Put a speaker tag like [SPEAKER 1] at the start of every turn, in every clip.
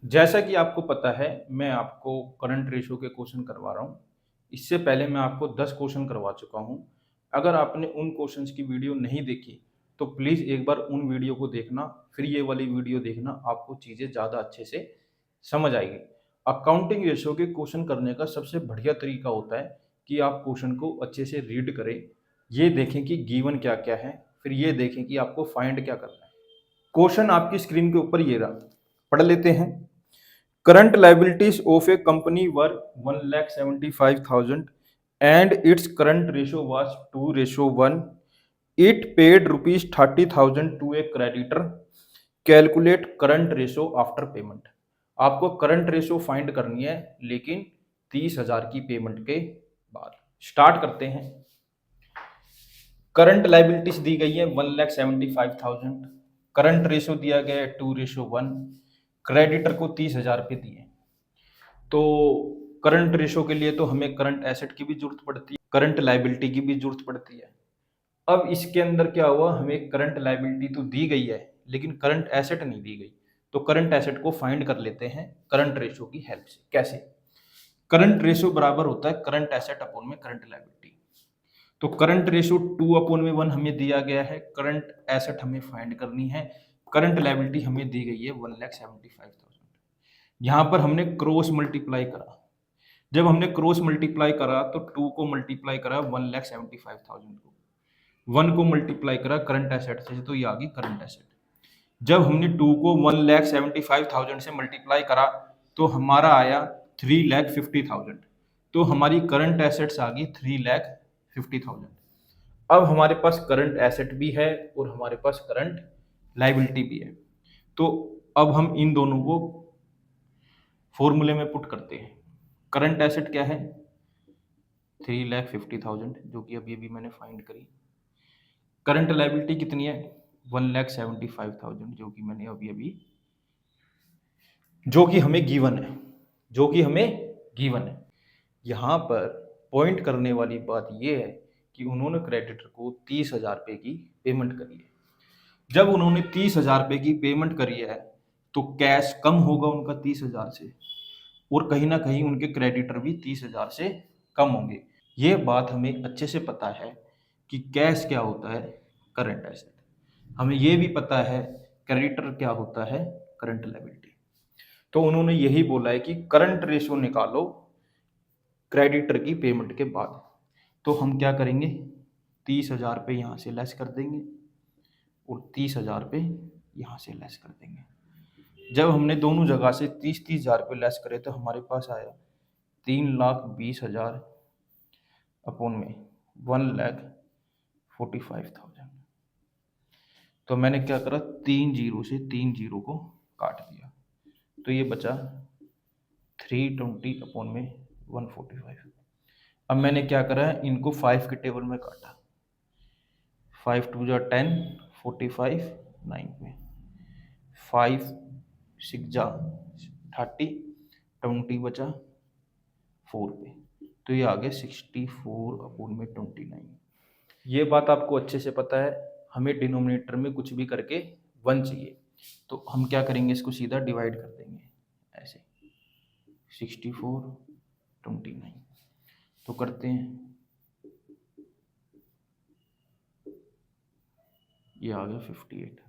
[SPEAKER 1] जैसा कि आपको पता है, मैं आपको करंट रेशो के क्वेश्चन करवा रहा हूँ। इससे पहले मैं आपको 10 क्वेश्चन करवा चुका हूँ। अगर आपने उन क्वेश्चंस की वीडियो नहीं देखी, तो प्लीज़ एक बार उन वीडियो को देखना, फिर ये वाली वीडियो देखना, आपको चीज़ें ज़्यादा अच्छे से समझ आएगी। अकाउंटिंग रेशो के क्वेश्चन करने का सबसे बढ़िया तरीका होता है कि आप क्वेश्चन को अच्छे से रीड करें, ये देखें कि गिवन क्या-क्या है, फिर ये देखें कि आपको फाइंड क्या करना है। क्वेश्चन आपकी स्क्रीन के ऊपर ये रहा, पढ़ लेते हैं। Current liabilities of a company were 1,75,000 and its current ratio was 2:1. It paid rupees 30,000 to a creditor. Calculate current ratio after payment. आपको करंट रेशो फाइंड करनी है, लेकिन 30,000 की पेमेंट के बाद। स्टार्ट करते हैं। करंट लाइबिलिटीज दी गई है 1,75,000। करंट रेशो दिया गया है 2:1। क्रेडिटर को 30,000 रुपये दिए। तो करंट रेशो के लिए तो हमें करंट एसेट की भी जरूरत पड़ती है, करंट लाइबिलिटी की भी जरूरत पड़ती है। अब इसके अंदर क्या हुआ, हमें करंट लाइबिलिटी तो दी गई है, लेकिन करंट एसेट नहीं दी गई। तो करंट एसेट को फाइंड कर लेते हैं करंट रेशो की हेल्प से। कैसे? करंट रेशो बराबर होता है करंट एसेट अपॉन में करंट लाइबिलिटी। तो करंट रेशो 2/1 हमें दिया गया है, करंट एसेट हमें फाइंड करनी है, करंट लाइबिलिटी हमें दी गई है 1,75,000। यहाँ पर हमने क्रॉस मल्टीप्लाई करा। जब हमने क्रॉस मल्टीप्लाई करा तो 2 को मल्टीप्लाई करा 1,75,000 को, 1 को मल्टीप्लाई करा करंट एसेट से, तो ये आ गई करंट एसेट। जब हमने 2 को 1,75,000 से मल्टीप्लाई करा तो हमारा आया 3,50,000। तो हमारी करंट एसेट्स आ गई 3,50,000। अब हमारे पास करंट एसेट भी है और हमारे पास करंट लाइबिलिटी भी है। तो अब हम इन दोनों को फॉर्मूले में पुट करते हैं। करंट एसेट क्या है? 3,50,000, जो कि अभी अभी मैंने फाइंड करी। करंट लाइबिलिटी कितनी है? 1,75,000, जो कि मैंने अभी अभी, जो कि हमें गिवन है, जो कि हमें गिवन है। यहाँ पर पॉइंट करने वाली बात यह है कि उन्होंने क्रेडिटर को 30,000 रुपये की पेमेंट करी है। जब उन्होंने 30,000 रुपये की पेमेंट करी है, तो कैश कम होगा उनका 30,000 से, और कहीं ना कहीं उनके क्रेडिटर भी 30,000 से कम होंगे। ये बात हमें अच्छे से पता है कि कैश क्या होता है, करंट एसेट। हमें ये भी पता है क्रेडिटर क्या होता है, करंट लायबिलिटी। तो उन्होंने यही बोला है कि करंट रेशो निकालो क्रेडिटर की पेमेंट के बाद। तो हम क्या करेंगे, 30,000 रुपये यहाँ से लेस कर देंगे और 30,000 रुपये यहाँ से लेस कर देंगे। जब हमने दोनों जगह से 30,000 रुपये लेस करे तो हमारे पास आया 3,20,000 अपॉन में 1,45,000। तो मैंने क्या करा, 3 जीरो से 3 जीरो को काट दिया, तो ये बचा 320 अपॉन में 145। अब मैंने क्या करा, इनको 5 के टेबल में काटा। 5 2 जा 10, 45 9 में, 5 6 जा 30, 20 बचा 4 पे, तो ये आ गया 64 अपॉन में 29। ये बात आपको अच्छे से पता है, हमें डिनोमिनेटर में कुछ भी करके 1 चाहिए। तो हम क्या करेंगे, इसको सीधा डिवाइड कर देंगे ऐसे, 64 29। तो करते हैं, ये आ गया 58।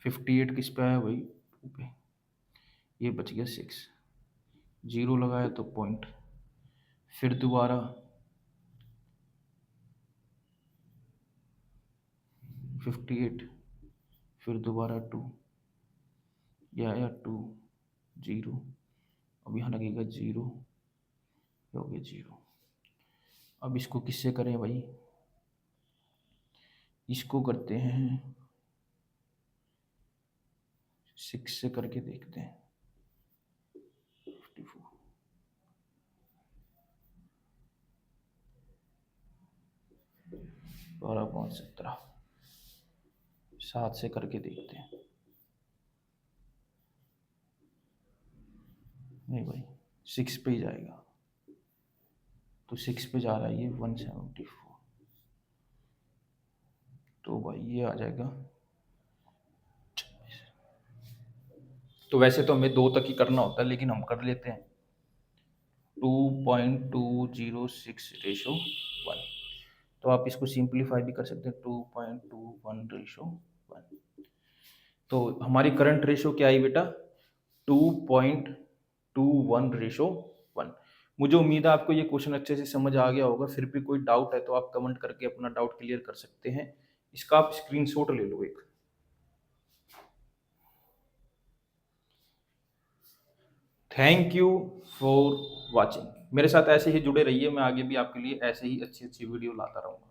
[SPEAKER 1] 58 किस पे आया भाई, 2 पे, ये बच गया 6। जीरो लगाया तो पॉइंट, फिर दोबारा 58, फिर दोबारा 2, ये आया 2 0। अब यहाँ लगेगा 0, हो गया 0। अब इसको किससे करें भाई, इसको करते हैं 6 से करके देखते हैं। 54, 12 5 17, 7 से करके देखते हैं। नहीं भाई, 6 पे ही जाएगा, तो 6 पे जा रहा है ये 174। तो भाई ये आ जाएगा तो वैसे तो हमें 2 तक ही करना होता है, लेकिन हम कर लेते हैं 2.206/1। तो आप इसको सिंप्लीफाई भी कर सकते हैं 2.21/1। तो हमारी करंट रेशो क्या आई बेटा? 2.21/1। मुझे उम्मीद है आपको ये क्वेश्चन अच्छे से समझ आ गया होगा। फिर भी कोई डाउट है तो आप कमेंट करके अपना डाउट क्लियर कर सकते हैं। इसका आप स्क्रीनशॉट ले लो एक। Thank you for watching. मेरे साथ ऐसे ही जुड़े रहिए, मैं आगे भी आपके लिए ऐसे ही अच्छी अच्छी वीडियो लाता रहूँगा।